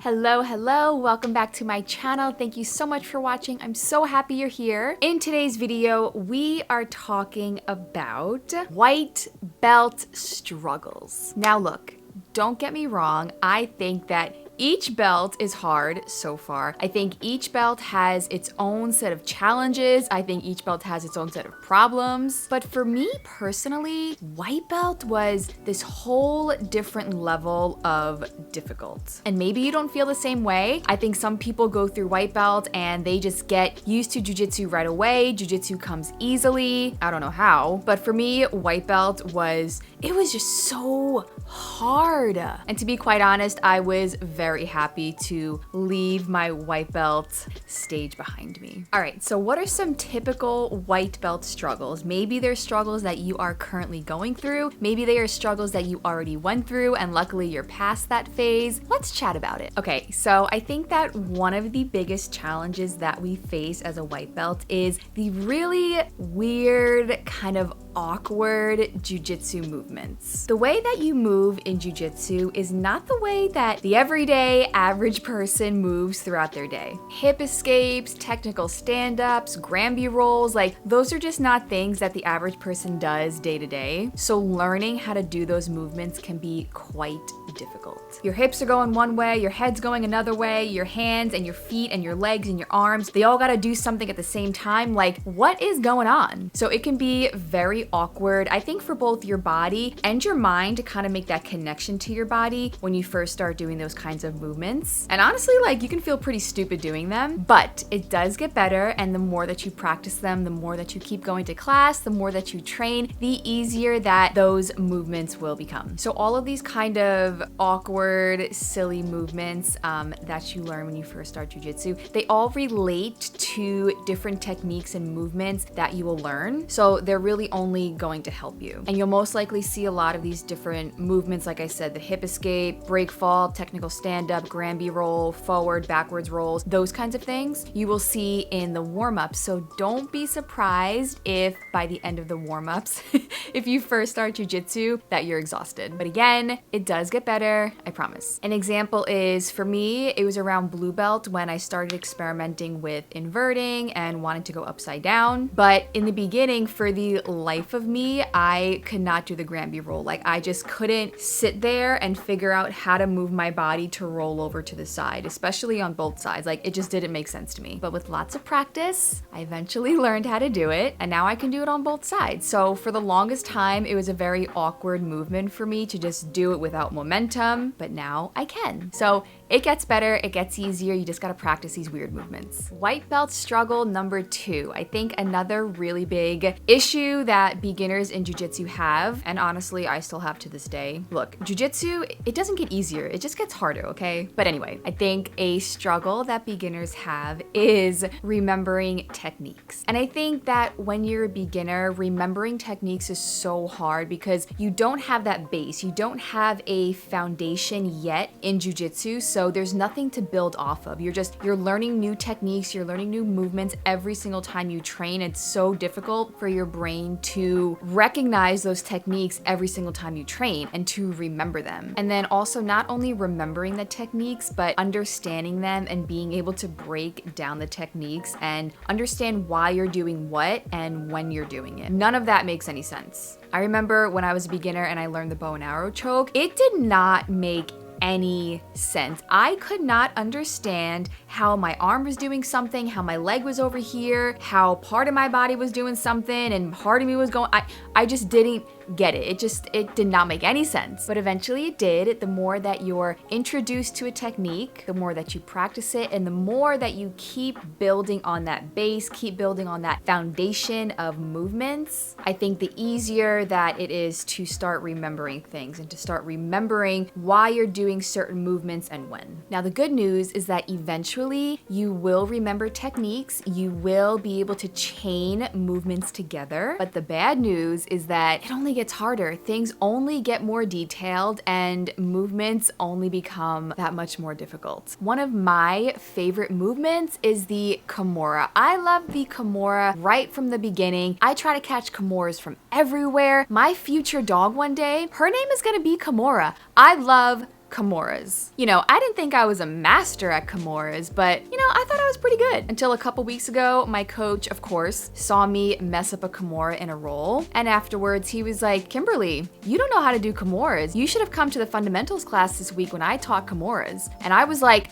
Hello, welcome back to my channel. Thank you so much for watching. I'm so happy you're here. In today's video, we are talking about white belt struggles. Now look, don't get me wrong, I think that each belt is hard so far. I think each belt has its own set of challenges. I think each belt has its own set of problems. But for me personally, white belt was this whole different level of difficult. And maybe you don't feel the same way. I think some people go through white belt and they just get used to jiu-jitsu right away. Jiu-jitsu comes easily. I don't know how. But for me, white belt was just so hard. And to be quite honest, I was very happy to leave my white belt stage behind me. All right, so what are some typical white belt struggles? Maybe there's struggles that you are currently going through. Maybe they are struggles that you already went through and luckily you're past that phase. Let's chat about it. Okay, so I think that one of the biggest challenges that we face as a white belt is the really weird, kind of awkward jiu-jitsu movements. The way that you move in jiu-jitsu is not the way that the everyday average person moves throughout their day. Hip escapes, technical stand-ups, Granby rolls, like those are just not things that the average person does day to day. So learning how to do those movements can be quite difficult. Your hips are going one way, your head's going another way, your hands and your feet and your legs and your arms, they all gotta do something at the same time. Like, what is going on? So it can be very awkward, I think, for both your body and your mind to kind of make that connection to your body when you first start doing those kinds of movements. And honestly, like, you can feel pretty stupid doing them, but it does get better. And the more that you practice them, the more that you keep going to class, the more that you train, the easier that those movements will become. So all of these kind of awkward, silly movements that you learn when you first start jiu-jitsu, they all relate to different techniques and movements that you will learn. So they're really only going to help you. And you'll most likely see a lot of these different movements, like I said, the hip escape, break fall, technical stand-up, Granby roll, forward, backwards rolls, those kinds of things you will see in the warm-ups. So don't be surprised if by the end of the warm-ups, if you first start jiu-jitsu, that you're exhausted. But again, it does get better, I promise. An example is, for me, it was around blue belt when I started experimenting with inverting and wanting to go upside down. But in the beginning, for the life of me, I could not do the Granby roll. Like, I just couldn't sit there and figure out how to move my body to roll over to the side, especially on both sides. Like, it just didn't make sense to me. But with lots of practice, I eventually learned how to do it, and now I can do it on both sides. So for the longest time, it was a very awkward movement for me to just do it without momentum, but now I can. So it gets better, it gets easier, you just gotta practice these weird movements. White belt struggle number 2. I think another really big issue that beginners in jiu-jitsu have, and honestly, I still have to this day. Look, jiu-jitsu, it doesn't get easier, it just gets harder, okay? But anyway, I think a struggle that beginners have is remembering techniques. And I think that when you're a beginner, remembering techniques is so hard because you don't have that base, you don't have a foundation yet in jiu-jitsu, so there's nothing to build off of. You're learning new techniques, you're learning new movements every single time you train. It's so difficult for your brain to recognize those techniques every single time you train and to remember them. And then also not only remembering the techniques, but understanding them and being able to break down the techniques and understand why you're doing what and when you're doing it. None of that makes any sense. I remember when I was a beginner and I learned the bow and arrow choke, it did not make any sense. I could not understand how my arm was doing something, how my leg was over here, how part of my body was doing something and part of me was going, I just didn't get it. It did not make any sense. But eventually it did. The more that you're introduced to a technique, the more that you practice it, and the more that you keep building on that base, keep building on that foundation of movements, I think the easier that it is to start remembering things and to start remembering why you're doing certain movements and when. Now, the good news is that eventually you will remember techniques, you will be able to chain movements together. But the bad news is that it only gets harder. Things only get more detailed and movements only become that much more difficult. One of my favorite movements is the Kimura. I love the Kimura right from the beginning. I try to catch Kimuras from everywhere. My future dog one day, her name is gonna be Kimura. I love Kimuras. You know, I didn't think I was a master at Kimuras, but you know, I thought I was pretty good. Until a couple weeks ago, my coach, of course, saw me mess up a Kimura in a roll. And afterwards, he was like, Kimberly, you don't know how to do Kimuras. You should have come to the fundamentals class this week when I taught Kimuras. And I was like,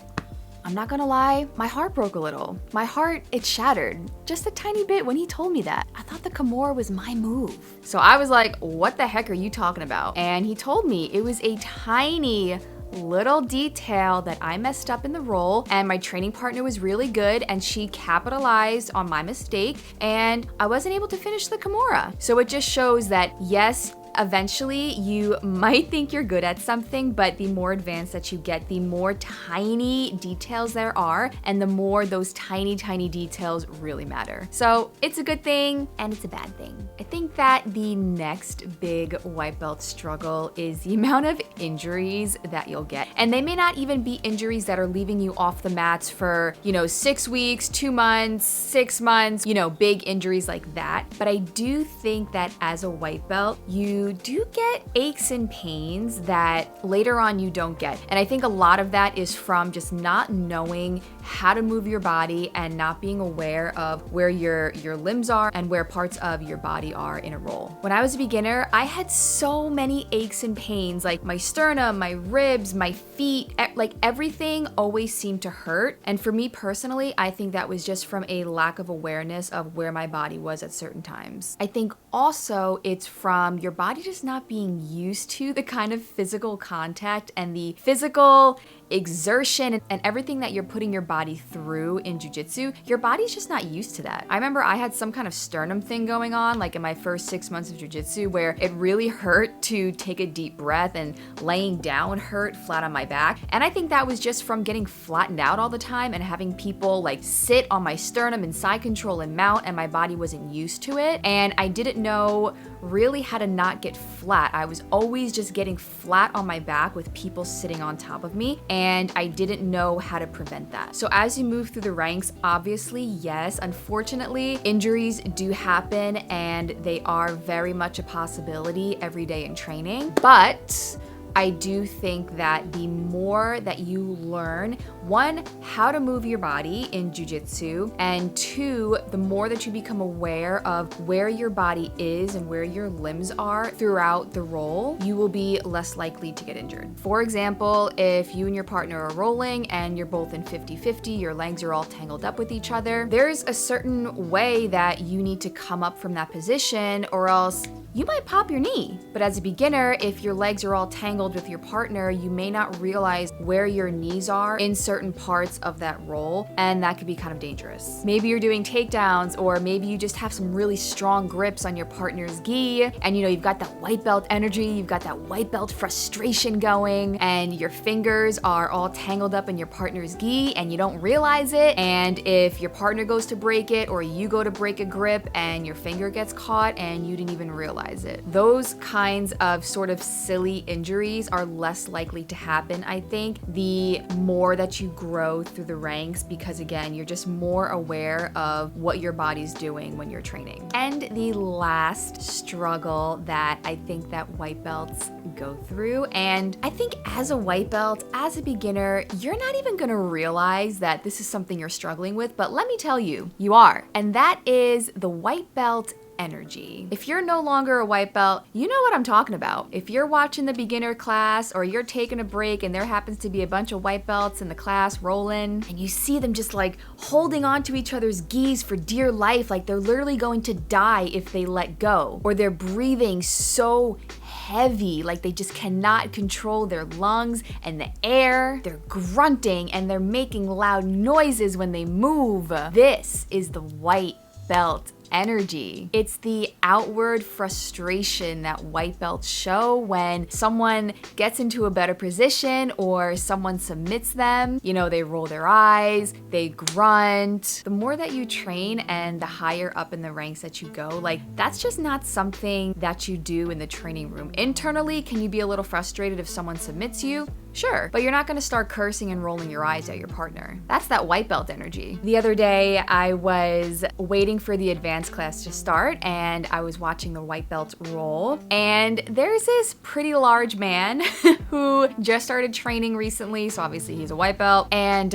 I'm not gonna lie, my heart broke a little. My heart, it shattered just a tiny bit when he told me that. I thought the Kimura was my move. So I was like, what the heck are you talking about? And he told me it was a tiny little detail that I messed up in the roll, and my training partner was really good and she capitalized on my mistake and I wasn't able to finish the Kimura. So it just shows that yes, eventually you might think you're good at something, but the more advanced that you get, the more tiny details there are, and the more those tiny details really matter. So it's a good thing and it's a bad thing. I think that the next big white belt struggle is the amount of injuries that you'll get. And they may not even be injuries that are leaving you off the mats for, you know, 6 weeks, 2 months, 6 months, you know, big injuries like that. But I do think that as a white belt, you do get aches and pains that later on you don't get. And I think a lot of that is from just not knowing how to move your body and not being aware of where your limbs are and where parts of your body are in a roll. When I was a beginner, I had so many aches and pains, like my sternum, my ribs, my feet, like everything always seemed to hurt. And for me personally, I think that was just from a lack of awareness of where my body was at certain times. I think also it's from your body just not being used to the kind of physical contact and the physical exertion and everything that you're putting your body through in jiu-jitsu. Your body's just not used to that. I remember I had some kind of sternum thing going on like in my first 6 months of jiu-jitsu where it really hurt to take a deep breath, and laying down hurt flat on my back. And I think that was just from getting flattened out all the time and having people like sit on my sternum and side control and mount, and my body wasn't used to it. And I didn't know really how to not get flat. I was always just getting flat on my back with people sitting on top of me, and I didn't know how to prevent that. So as you move through the ranks, obviously, yes, unfortunately, injuries do happen and they are very much a possibility every day in training. But I do think that the more that you learn, one, how to move your body in jiu-jitsu, and two, the more that you become aware of where your body is and where your limbs are throughout the roll, you will be less likely to get injured. For example, if you and your partner are rolling and you're both in 50-50, your legs are all tangled up with each other, there's a certain way that you need to come up from that position or else you might pop your knee. But as a beginner, if your legs are all tangled with your partner, you may not realize where your knees are in certain parts of that roll, and that could be kind of dangerous. Maybe you're doing takedowns, or maybe you just have some really strong grips on your partner's gi, and you know, you've got that white belt energy, you've got that white belt frustration going, and your fingers are all tangled up in your partner's gi, and you don't realize it. And if your partner goes to break it, or you go to break a grip, and your finger gets caught, and you didn't even realize it. Those kinds of sort of silly injuries are less likely to happen, I think, the more that you grow through the ranks, because again, you're just more aware of what your body's doing when you're training. And the last struggle that I think that white belts go through, and I think as a white belt, as a beginner, you're not even gonna realize that this is something you're struggling with, but let me tell you, you are. And that is the white belt energy. If you're no longer a white belt, you know what I'm talking about. If you're watching the beginner class or you're taking a break and there happens to be a bunch of white belts in the class rolling and you see them just like holding on to each other's gis for dear life, like they're literally going to die if they let go, or they're breathing so heavy, like they just cannot control their lungs and the air. They're grunting and they're making loud noises when they move. This is the white belt energy. It's the outward frustration that white belts show when someone gets into a better position or someone submits them. You know, they roll their eyes, they grunt. The more that you train and the higher up in the ranks that you go, like that's just not something that you do in the training room. Internally, can you be a little frustrated if someone submits you? Sure, but you're not gonna start cursing and rolling your eyes at your partner. That's that white belt energy. The other day, I was waiting for the advanced class to start and I was watching the white belt roll, and there's this pretty large man who just started training recently, so obviously he's a white belt, and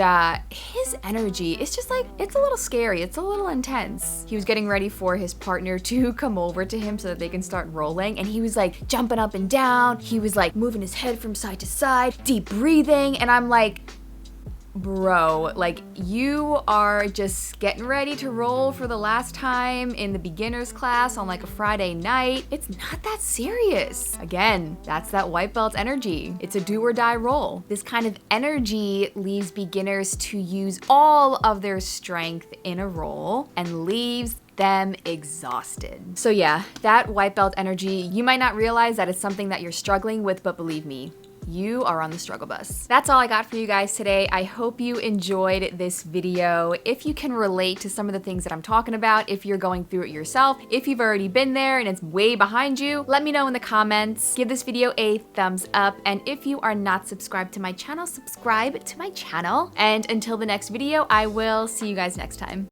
his energy is just like, it's a little scary, it's a little intense. He was getting ready for his partner to come over to him so that they can start rolling, and he was like jumping up and down, he was like moving his head from side to side, deep breathing, and I'm like, bro, like, you are just getting ready to roll for the last time in the beginner's class on like a Friday night. It's not that serious. Again, that's that white belt energy. It's a do or die roll. This kind of energy leaves beginners to use all of their strength in a roll and leaves them exhausted. So yeah, that white belt energy, you might not realize that it's something that you're struggling with, but believe me, you are on the struggle bus. That's all I got for you guys today. I hope you enjoyed this video. If you can relate to some of the things that I'm talking about, if you're going through it yourself, if you've already been there and it's way behind you, let me know in the comments. Give this video a thumbs up, and if you are not subscribed to my channel, subscribe to my channel. And until the next video, I will see you guys next time.